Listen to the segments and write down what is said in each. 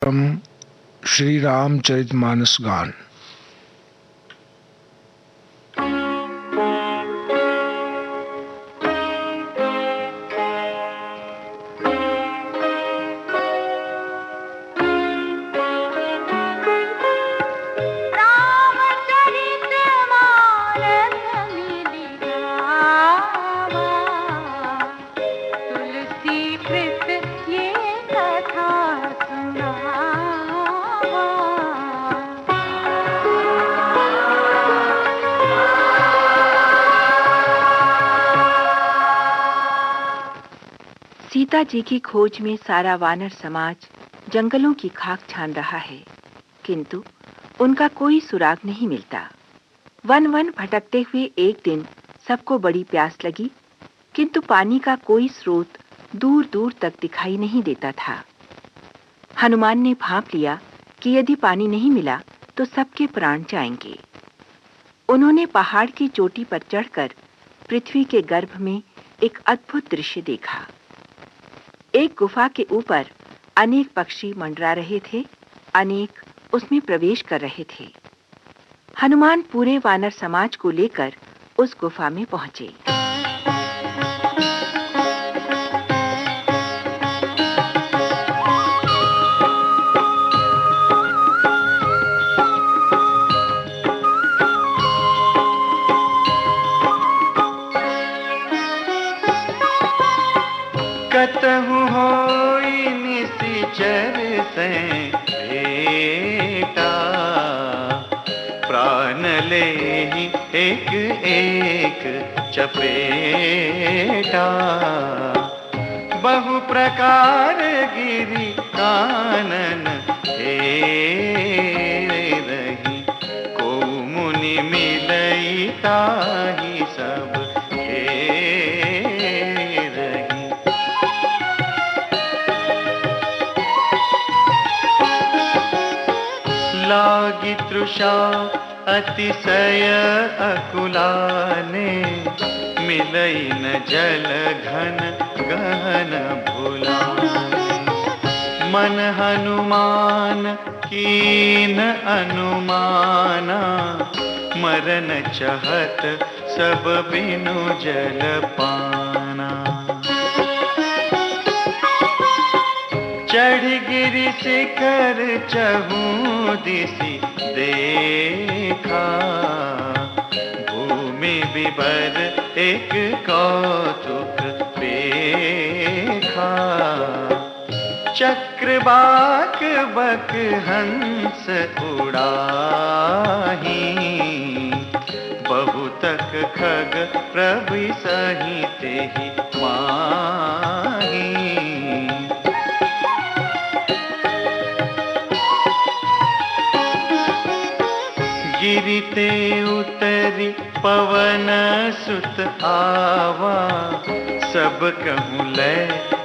श्री रामचरितमानस गान। सीता जी की खोज में सारा वानर समाज जंगलों की खाक छान रहा है, किंतु उनका कोई सुराग नहीं मिलता। वन वन भटकते हुए एक दिन सबको बड़ी प्यास लगी, किंतु पानी का कोई स्रोत दूर दूर तक दिखाई नहीं देता था। हनुमान ने भांप लिया कि यदि पानी नहीं मिला तो सबके प्राण जाएंगे। उन्होंने पहाड़ की चोटी पर चढ़कर पृथ्वी के गर्भ में एक अद्भुत दृश्य देखा। एक गुफा के ऊपर अनेक पक्षी मंडरा रहे थे, अनेक उसमें प्रवेश कर रहे थे। हनुमान पूरे वानर समाज को लेकर उस गुफा में पहुंचे। कतहु होई निशिचर से भेटा, प्राण लेहि एक एक चपेटा। बहु प्रकार गिरि कानन रही, को मुनि मिलई ताहि सब लागी तृषा अतिशय अकुलाने, मिलई न जल घन गहन भुलाने। मन हनुमान कीन अनुमाना, मरन चहत सब बिनु जल पाना। चढ़ गिरि शिखर चहु दिशि देखा, भूमि विवर एक कौतुक पेखा। चक्रवाक बक हंस उड़ाही, बहुतक खग प्रभु सहित ही माही। गिरिते उतरी पवन सुत आवा, सब कहूँ लय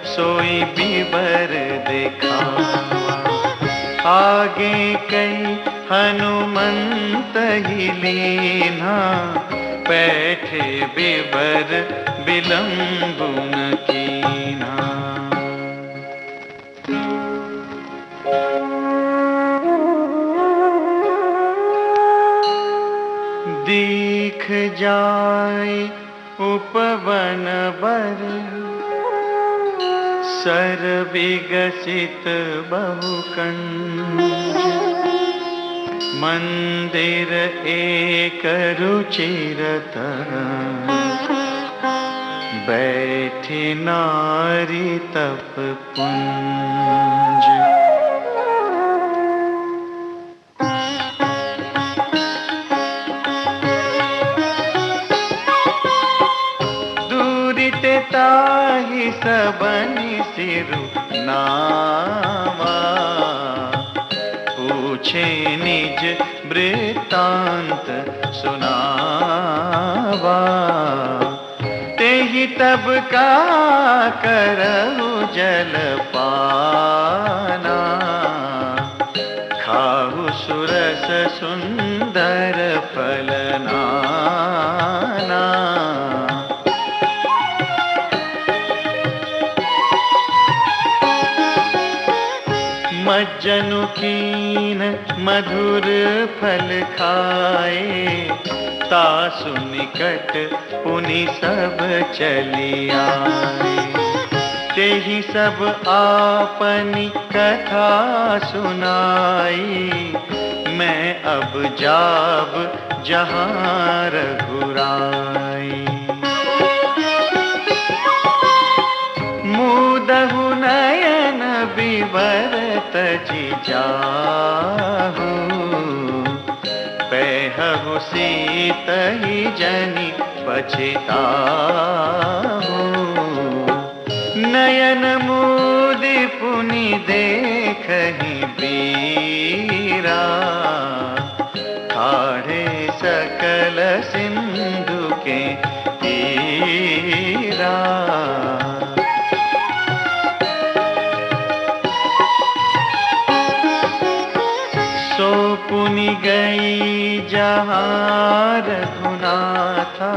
सोई बिबर देखावा। आगे कई हनुमंत ही लीना, बैठे बिबर बिलंबुन कीना। दीख जाय उपवन बर, सर विगसित बहुकंज। मंदिर एक रुचिरत, बैठी नारी तप पुंज। ताहि सबनि सिरु नावा, पूछे निज वृत्तांत सुनावा। तेहि तब का करहु जल पाना, खाहु सुरस सुंदर फल नाना। मज्जन जनु कीन मधुर फल खाए, तासु निकट पुनि सब चली आए। तेहि सब आपनी कथा सुनाई, मैं अब जाब जहाँ रघुराई। मूदहु नयन विवरत जिजाहु, पैहु सीतहि जनि पछिताहु। नयन मूदि पुनि देखहि बीरा, ठाढ़े सकल सिंधु के तीरा। सो पुनि गई जहाँ रघुनाथा,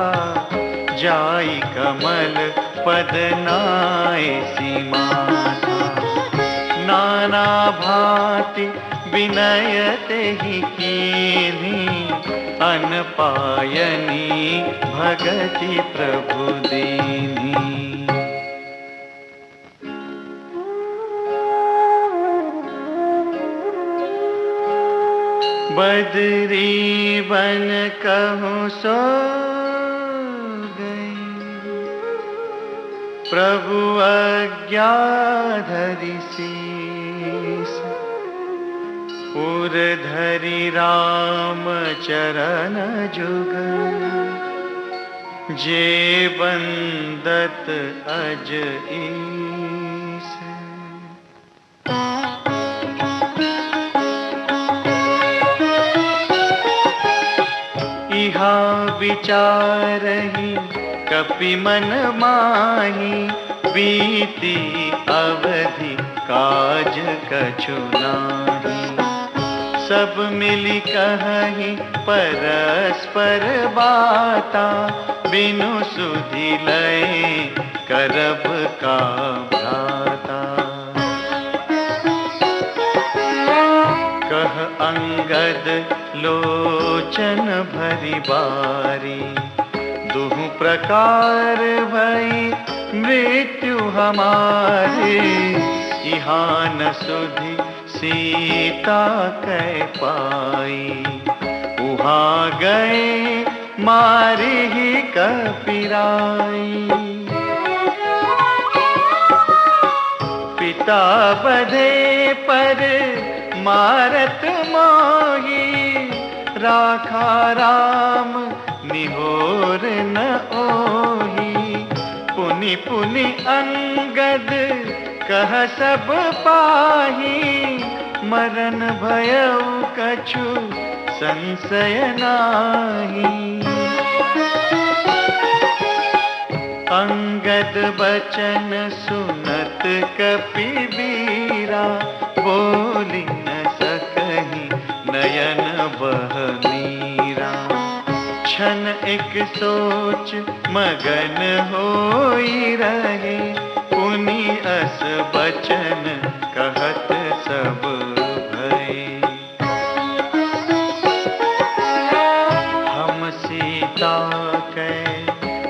जाई कमल पद नाय सीमाथा। नाना भांति विनय तेहि कीन्ही, अन पायनी भगति प्रभु दीन्ही। बदरी बन कहूँ सो गई, प्रभु आज्ञा धरि शीस। उर धरि राम चरण जुग, जे बंदत अज ईस। इहा विचारहि कपि मन माही, बीती अवधि काज कछु नाही। सब मिली कहि परस्पर बाता, बिनु सुधि लय करब का भ्राता। कह अंगद लोचन भरी बारी, दुहु प्रकार भई मृत्यु हमारी। इहाँ न सुधि सीता कै पाई, उहाँ गए मारी ही कपिराई। पिता बधे पर मारत मोही, राखा राम निहोर न ओही। पुनि पुनि अंगद कह सब पाही, मरण भयउ कछु संशय नाही। अंगद बचन सुनत कपिबीरा, बोली न सकहि नयन बह नीरा। क्षण एक सोच मगन होई रहे, पुनि अस बचन कहत सब भय। हम सीता कै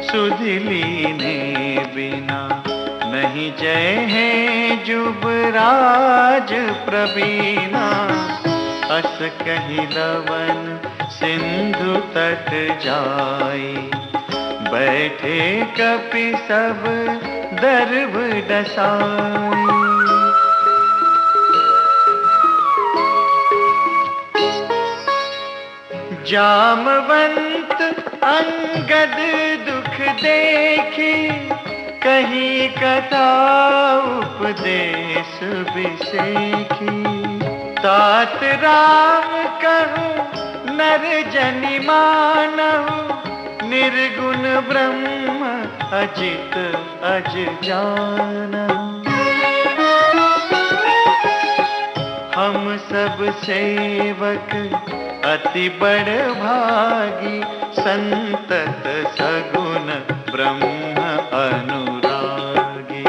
सुधि लीने बिना, नहीं जय है जुबराज प्रवीणा। अस कहि लवन सिंधु तट जाई, बैठे कपि सब दर्भ डसाई। जामवंत अंगद दुख देखी, कही कथा उपदेश बिसेखी। तात राम कहूँ नर जनि मानहु, निर्गुण ब्रह्म अजित अज जानहु। हम सब सेवक अति बड़ भागी, संतत सगुन ब्रह्म अनुरागी।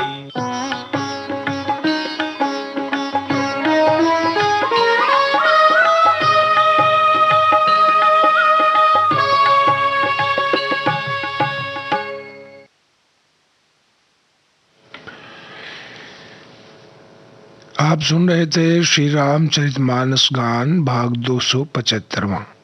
आप सुन रहे थे श्री रामचरितमानस गान भाग 275।